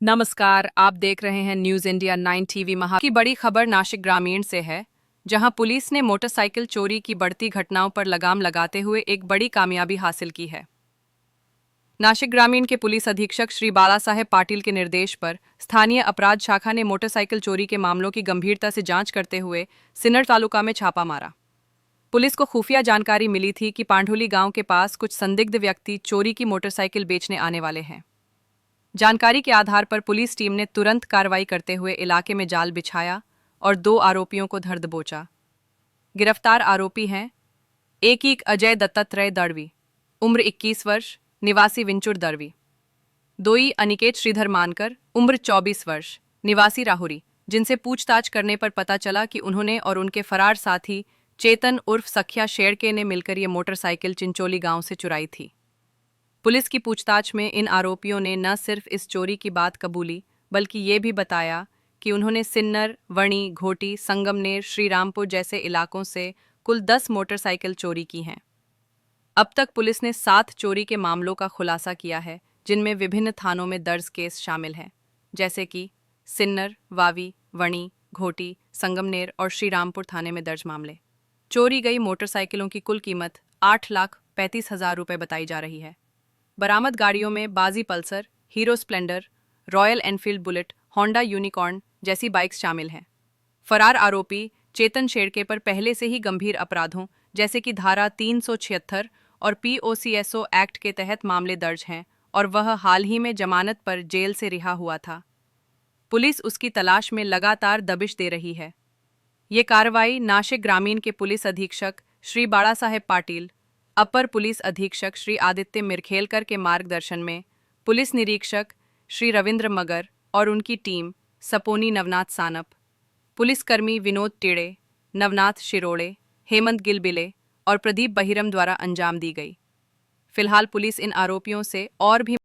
नमस्कार, आप देख रहे हैं न्यूज़ इंडिया 9 टीवी। महा की बड़ी खबर नासिक ग्रामीण से है, जहां पुलिस ने मोटरसाइकिल चोरी की बढ़ती घटनाओं पर लगाम लगाते हुए एक बड़ी कामयाबी हासिल की है। नासिक ग्रामीण के पुलिस अधीक्षक श्री बाला साहेब पाटिल के निर्देश पर स्थानीय अपराध शाखा ने मोटरसाइकिल चोरी के मामलों की गंभीरता से जांच करते हुए सिन्नर तालुका में छापा मारा। पुलिस को खुफिया जानकारी मिली थी कि पांढोली गांव के पास कुछ संदिग्ध व्यक्ति चोरी की मोटरसाइकिल बेचने आने वाले हैं। जानकारी के आधार पर पुलिस टीम ने तुरंत कार्रवाई करते हुए इलाके में जाल बिछाया और 2 आरोपियों को धर दबोचा। गिरफ्तार आरोपी हैं एक अजय दत्तात्रेय दड़वी, उम्र 21 वर्ष, निवासी विंचुर दड़वी। 2 अनिकेत श्रीधर मानकर, उम्र 24 वर्ष, निवासी राहुरी, जिनसे पूछताछ करने पर पता चला कि उन्होंने और उनके फरार साथी चेतन उर्फ सखिया शेड़के ने मिलकर ये मोटरसाइकिल चिंचोली गांव से चुराई थी। पुलिस की पूछताछ में इन आरोपियों ने न सिर्फ इस चोरी की बात कबूली, बल्कि ये भी बताया कि उन्होंने सिन्नर, वणी, घोटी, संगमनेर, श्रीरामपुर जैसे इलाकों से कुल 10 मोटरसाइकिल चोरी की हैं। अब तक पुलिस ने 7 चोरी के मामलों का खुलासा किया है, जिनमें विभिन्न थानों में दर्ज केस शामिल हैं, जैसे कि सिन्नर, वावी, वणी, घोटी, संगमनेर और श्रीरामपुर थाने में दर्ज मामले। चोरी गई मोटरसाइकिलों की कुल कीमत 8,35,000 रुपये बताई जा रही है। बरामद गाड़ियों में बाजी Pulsar, hero Splendor, royal Enfield bullet, Honda unicorn जैसी बाइक्स शामिल हैं। फरार आरोपी चेतन शेड़के पर पहले से ही गंभीर अपराधों जैसे कि धारा 376 और POCSO एक्ट के तहत मामले दर्ज हैं और वह हाल ही में जमानत पर जेल से रिहा हुआ था। पुलिस उसकी तलाश में लगातार दबिश दे रही है। ये कार्रवाई नासिक ग्रामीण के पुलिस अधीक्षक श्री बाला साहेब पाटिल, अपर पुलिस अधीक्षक श्री आदित्य मिरखेलकर के मार्गदर्शन में पुलिस निरीक्षक श्री रविंद्र मगर और उनकी टीम सपोनी नवनाथ सानप, पुलिसकर्मी विनोद टिड़े, नवनाथ शिरोड़े, हेमंत गिलबिले और प्रदीप बहिरम द्वारा अंजाम दी गई। फिलहाल पुलिस इन आरोपियों से और भी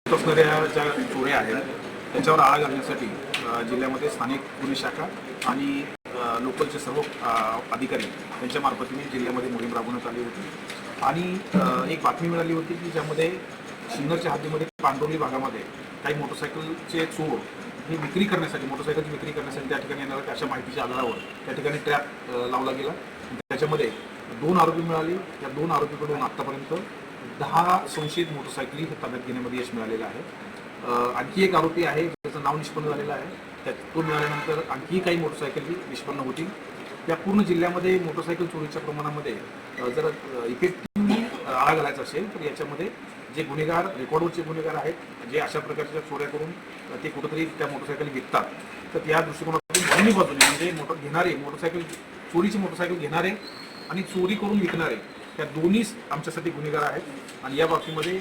असणाऱ्या ज्या चोऱ्या आहेत त्याच्यावर आळा घालण्यासाठी जिल्ह्यामध्ये स्थानिक पोलीस शाखा आणि लोकलचे सर्व अधिकारी यांच्या मार्फतीने जिल्ह्यामध्ये मोहीम राबवण्यात आली होती आणि एक बातमी मिळाली होती की ज्यामध्ये सिन्नरच्या हद्दीमध्ये पांडोली भागामध्ये काही मोटरसायकलचे चोर ही विक्री करण्यासाठी मोटरसायकलची विक्री करण्यासाठी त्या ठिकाणी येणार अशा माहितीच्या आधारावर त्या ठिकाणी ट्रॅप लावला गेला। त्याच्यामध्ये 2 आरोपी मिळाली। या 2 आरोपीकडून आतापर्यंत 10 संशयित मोटरसायकली ताब्यात घेण्यामध्ये यश मिळालेलं आहे। आणखी एक आरोपी आहे ज्याचं नाव निष्पन्न झालेलं आहे। तो मिळाल्यानंतर आणखी काही मोटरसायकली निष्पन्न होतील। त्या पूर्ण जिल्ह्यामध्ये मोटरसायकल चोरीच्या प्रमाणामध्ये जर इफेक्टिव्हली आळा घालायचा असेल तर याच्यामध्ये जे गुन्हेगार रेकॉर्डवरचे गुन्हेगार आहेत, जे अशा प्रकारच्या चोऱ्या करून ते कुठेतरी त्या मोटरसायकली विकतात, तर त्या दृष्टिकोनातून दोन्ही बाजूने म्हणजे घेणारे मोटरसायकल चोरीची मोटरसायकल घेणारे आणि चोरी करून विकणारे त्या दोन्हीच आमच्यासाठी गुन्हेगार आहेत। आणि या बाबतीमध्ये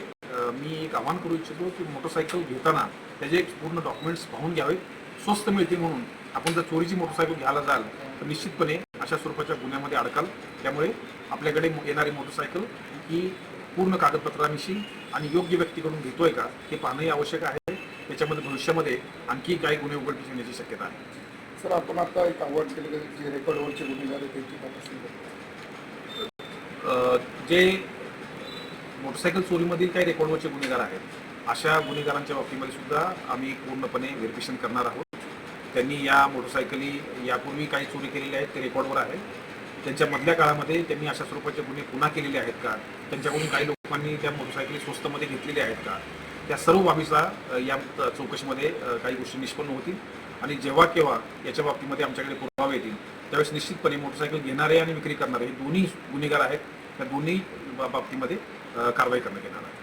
मी एक आवाहन करू इच्छितो की मोटरसायकल घेताना त्याचे पूर्ण डॉक्युमेंट्स पाहून घ्यावेत। स्वस्त मिळतील म्हणून आपण जर चोरीची मोटरसायकल घ्यायला जाल तर निश्चितपणे अशा स्वरूपाच्या गुन्ह्यामध्ये अडकाल। त्यामुळे आपल्याकडे येणारी मोटरसायकल ही पूर्ण कागदपत्रांशी आणि योग्य व्यक्तीकडून घेतोय का हे पाहणंही आवश्यक आहे। त्याच्यामध्ये भविष्यामध्ये आणखी काही गुन्हे उघडकीस येण्याची शक्यता आहे। सर, आपण आता एक आवाहन केलं की जे रेकॉर्डवरचे गुन्हेगार आहेत त्यांची तपासणी जे मोटरसायकल चोरीमधील काही रेकॉर्डवरचे गुन्हेगार आहेत अशा गुन्हेगारांच्या बाबतीमध्ये सुद्धा आम्ही पूर्णपणे व्हेरिफिकेशन करणार आहोत। त्यांनी या मोटरसायकली यापूर्वी काही चोरी केलेली आहेत ते रेकॉर्डवर आहे। त्यांच्या मधल्या काळामध्ये त्यांनी अशा स्वरूपाचे गुन्हे पुन्हा केलेले आहेत का, त्यांच्याकडून काही लोकांनी त्या मोटरसायकली स्वस्तमध्ये घेतलेल्या आहेत का, त्या सर्व बाबीचा या चौकशीमध्ये काही गोष्टी निष्पन्न होतील। आणि जेव्हा केव्हा याच्या बाबतीमध्ये आमच्याकडे पुरावे येतील त्यावेळेस निश्चितपणे मोटरसायकल घेणारे आणि विक्री करणारे हे दोन्ही गुन्हेगार आहेत, त्या दोन्ही बाबतीमध्ये कारवाई करण्यात येणार आहे।